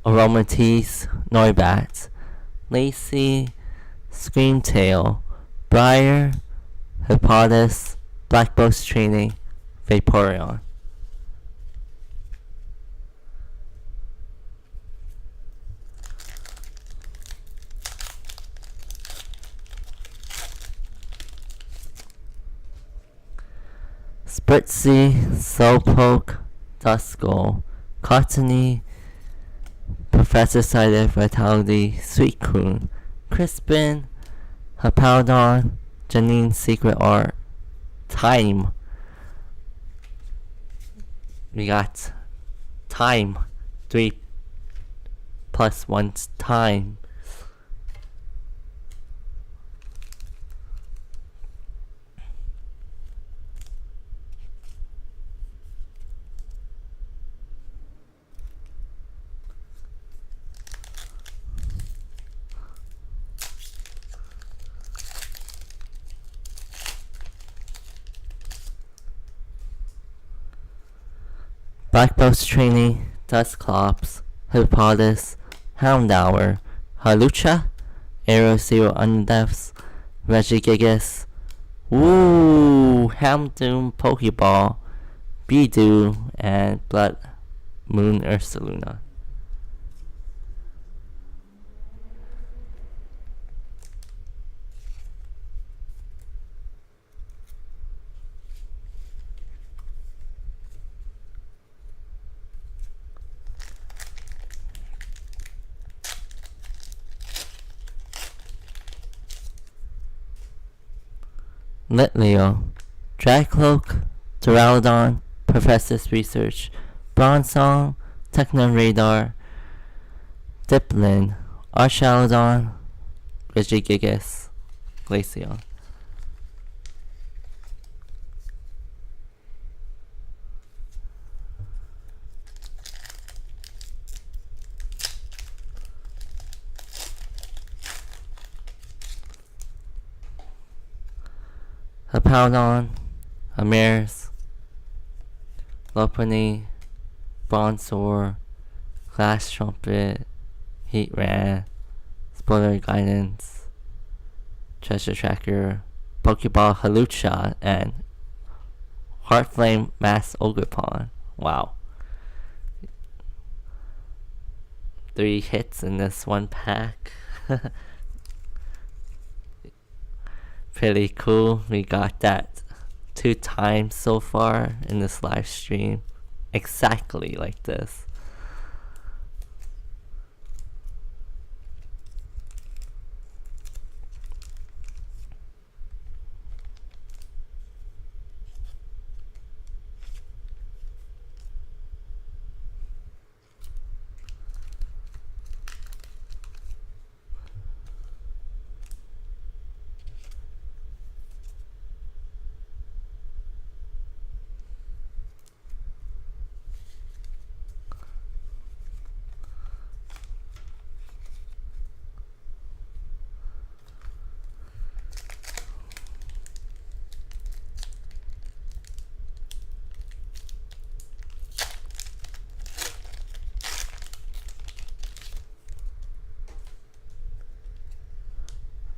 A: Aromatisse, Noibat, Lacey, Screamtail, Briar, Hippolytus, Black Boast Training, Vaporeon. Spritzy, Slowpoke, Duskull, Cottony, Professor Cider, Vitality, Suicune, Crispin, Hippowdon, Janine's Secret Art, Time. We got Time. 3 plus 1's Time. Black Boast Trainee, Dusclops, Hippolytus, Houndour, Halucha, Aerosero Undeaths, Regigigas, Houndoom Pokeball, Bidoo, and Blood Moon Ursaluna. Litleo, Dracloak, Duraludon, Professor's Research, Bronzong, Techno Radar, Diplin, Archaludon, Regigigas, Glaceon. Hippowdon, Amaris, Lopunny, Bronzor, Glass Trumpet, Heatran, Spoiler Guidance, Treasure Tracker, Pokeball Halucha, and Heartflame Mass Ogerpon. Wow. 3 hits in this one pack. Pretty cool. We got that 2 times so far in this live stream. Exactly like this.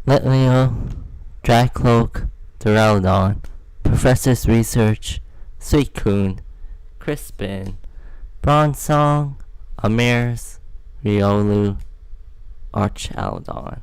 A: Litleo, Drycloak, Duraludon, Professor's Research, Suicune, Crispin, Bronzong, Amirs, Riolu, Archaludon.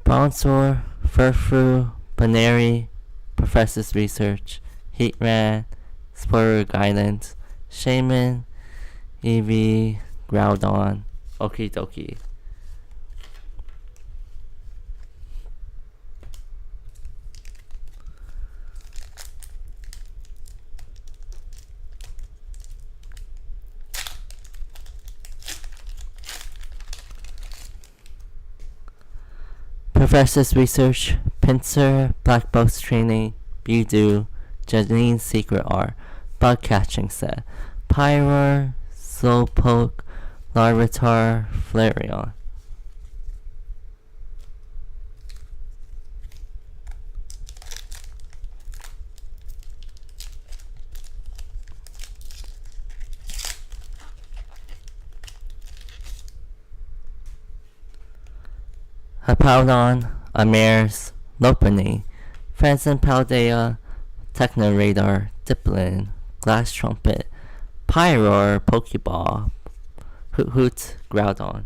A: Bronzor, Furfrou, Baneri, Professor's Research, Heatran, Spoiler Guidance, Shaman, Eevee, Groudon, Okie dokie. Professor's Research, Pinsir, Black Box Training, Budew, Janine's Secret Art, Bug Catching Set, Pyroar, Slowpoke, Larvitar, Flareon. Hippowdon, Amirs, Lopunny, Franzen Paldea, Techno Radar, Diplin, Glass Trumpet, Pyroar, Pokeball, Hoot Hoot, Groudon.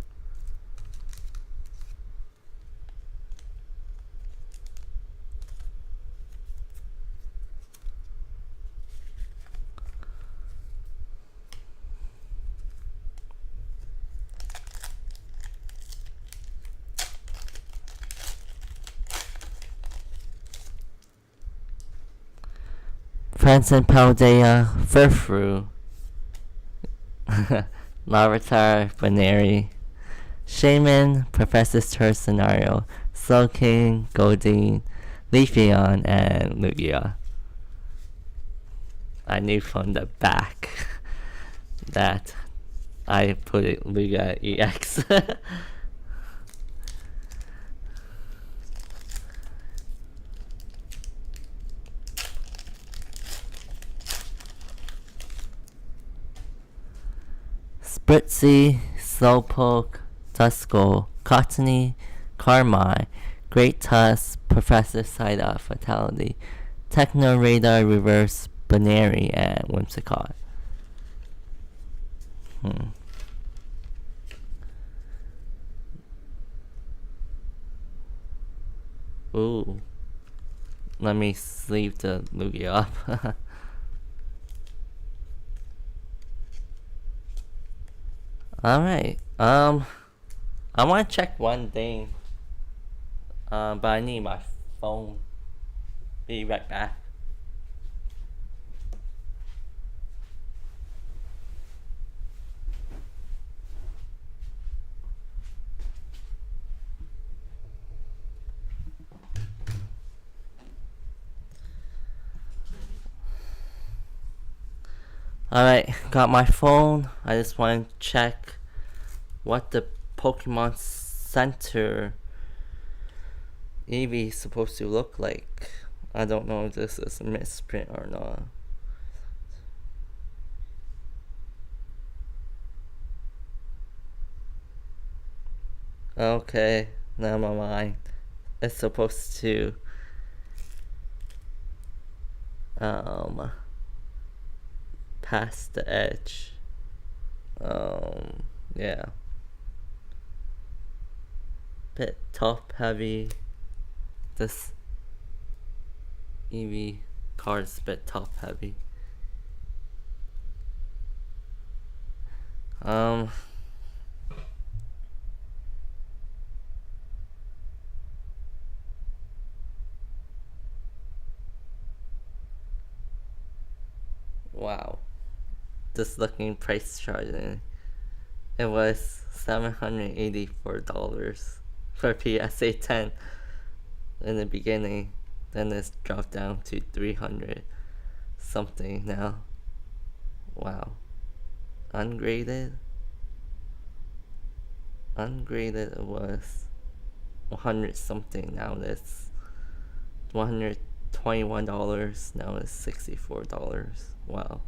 A: Franzen Paldea, Furfrou, Larvitar, Baneri, Shaman, Professor's Turf Scenario, Slowking, Goldeen, Leafeon, and Lugia. I knew from the back that I put it Lugia EX. Spritzy, Slowpoke, Duskull, Cottony, Carmine, Great Tusk, Professor Psyduck, Fatality, Techno Radar, Reverse, Baneri, and Whimsicott. Ooh. Let me sleeve the Lugia up. Alright, I want to check one thing, but I need my phone. Be right back. Alright, got my phone. I just want to check what the Pokemon Center Eevee is supposed to look like. I don't know if this is a misprint or not. Okay, never mind. It's supposed to pass the edge. Yeah. Bit top heavy. This Eevee card's a bit top heavy. Wow. Just looking price charting. It was $784 for PSA 10 in the beginning. Then it's dropped down to 300 something now. Wow. Ungraded? ungraded it was 100 something. Now it's $121. Now it's $64. Wow.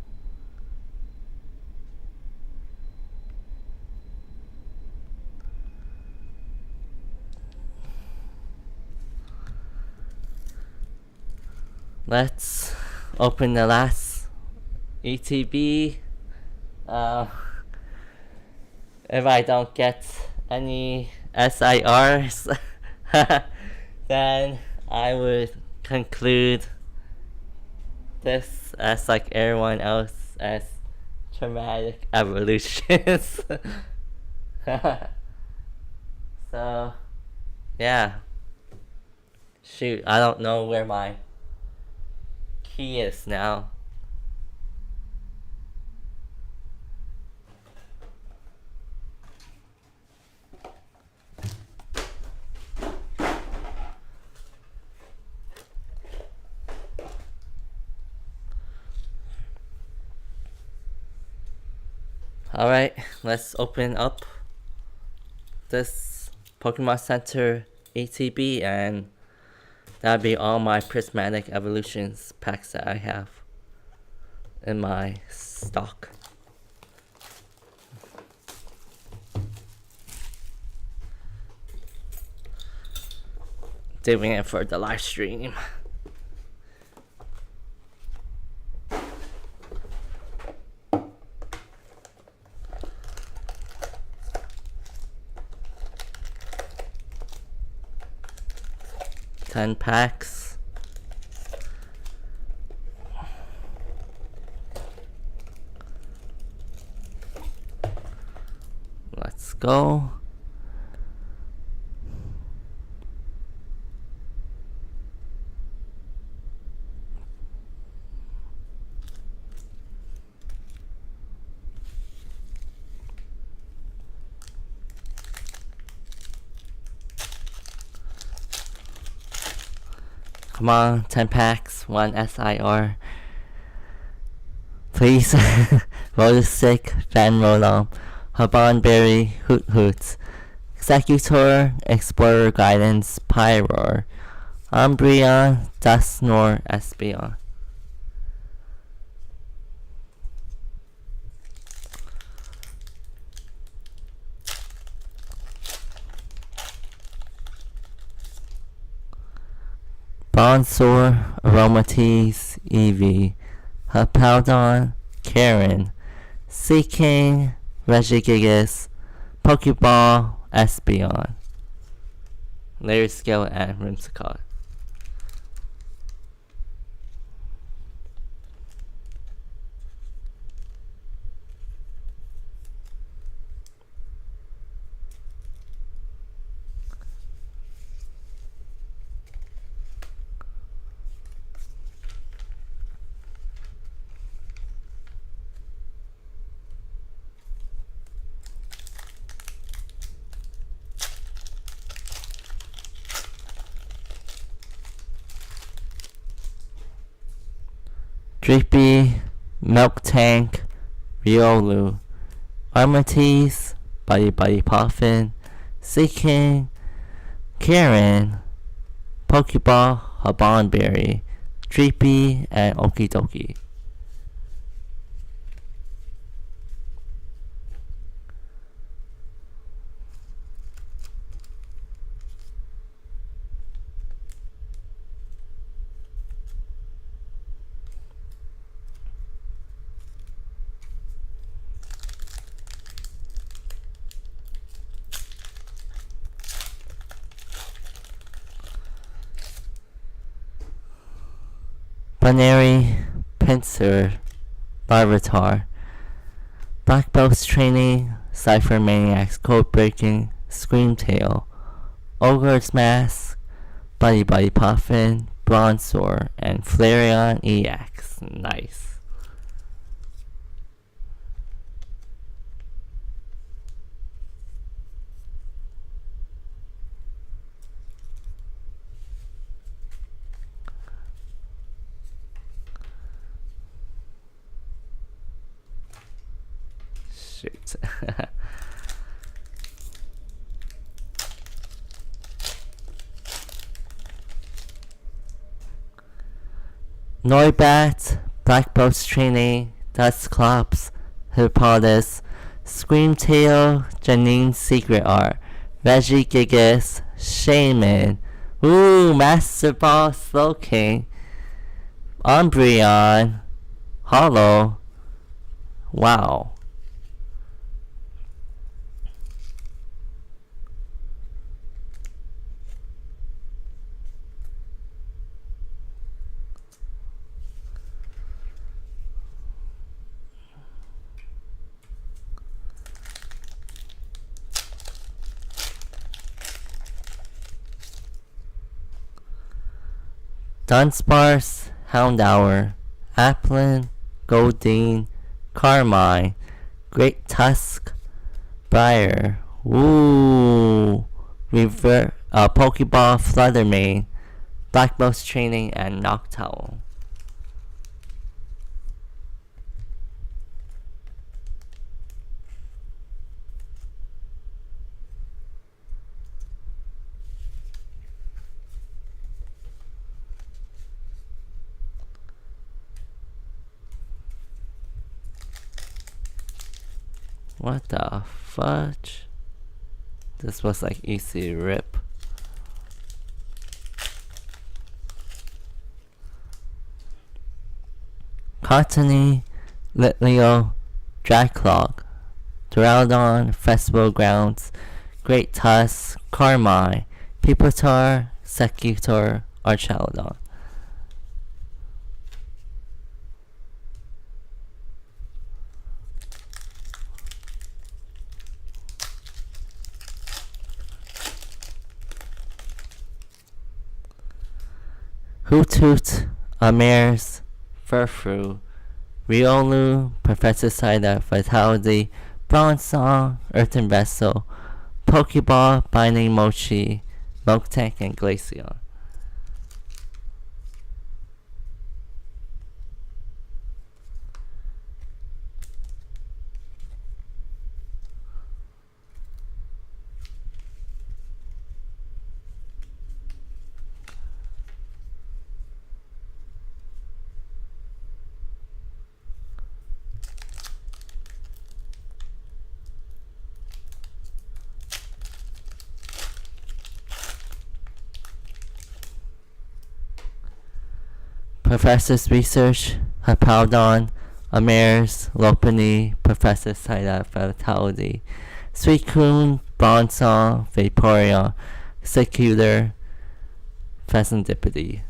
A: Let's open the last ETB. If I don't get any SIRs, then I would conclude this as like everyone else as Prismatic Evolutions. So, yeah. Shoot, I don't know where my key is now. Alright, let's open up this Pokemon Center ATB, and that'll be all my Prismatic Evolutions packs that I have in my stock. Doing it for the live stream. Ten packs. Let's go. Come on, 10 packs, 1 SIR. Please. Rotosick, Van Rolam, Habanberry, Hoot Hoots, Executor, Explorer Guidance, Pyroar, Umbreon, Dusknor, Espeon. Bronzor, Aromatisse, Eevee, Hippowdon, Karen, Seaking, Regigigas, Pokeball, Espeon, Layer Scale, and Whimsicott. Drippy, Milk Tank, Riolu, Armatiz, Buddy Buddy Puffin, Seaking, Karen, Pokeball, Habanberry, Drippy, and Okidoki. Baneri, Pinsir, Larvitar, Black Belt's Training, Cypher Maniac's Code Breaking, Screamtail, Ogre's Mask, Buddy Buddy Puffin, Bronzor, and Flareon EX. Nice. Shoot. Noibat, Black Boat's Training, Dustclops, Hippolytus, Screamtail, Janine's Secret Art, Reggie Gigas, Shaman, Master Ball, Slowking, Umbreon, Hollow, wow. Dunsparce, Houndour, Applin, Goldeen, Carmine, Great Tusk, Briar, Pokeball, Fluttermane, Black Boat's Training, and Noctowl. What the fudge? This was like easy rip. Cottony, Litleo, Draclog, Duraludon, Festival Grounds, Great Tusk, Carmine, Pipitar, Secutor, Archaludon. Hoothoot, Amares, Furfrou, Riolu, Professor Psyduck, Vitality, Bronzong, Earthen Vessel, Pokeball, Binding Mochi, Miltank, and Glaceon. Professor's Research, Hippowdon, Amares, Lopunny, Professor Psyduck, Vitality, Suicune, Bronzong, Vaporeon, Secutor, Pheasantipity.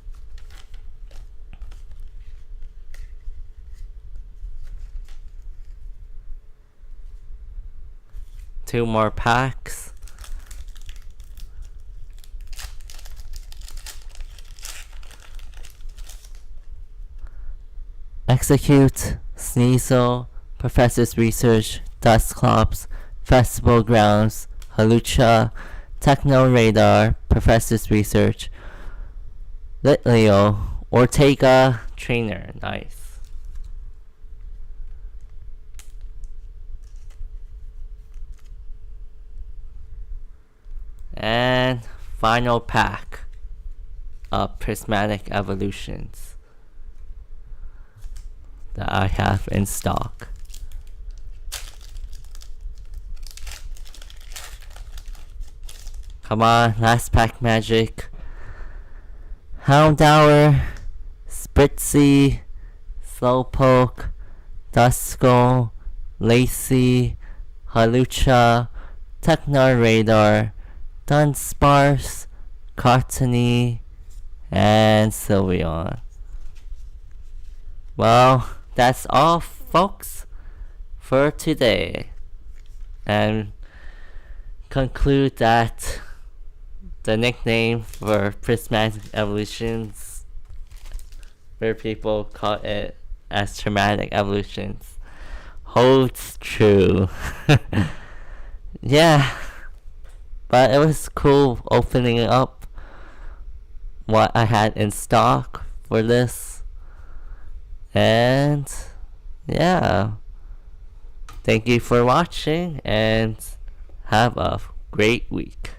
A: Two more packs. Execute, Sneasel, Professor's Research, Dustclops, Festival Grounds, Halucha, Techno Radar, Professor's Research, Litleo, Ortega, Trainer, nice. And final pack of Prismatic Evolutions that I have in stock. Come on, last pack magic. Houndour, Spritzy, Slowpoke, Duskull, Lacy, Halucha, Techno Radar, Dunsparce, Cottony, and Sylveon. Well, that's all, folks, for today. And conclude that the nickname for Prismatic Evolutions, where people call it as Traumatic Evolutions, holds true. Yeah, but it was cool opening up what I had in stock for this. And yeah, thank you for watching and have a great week.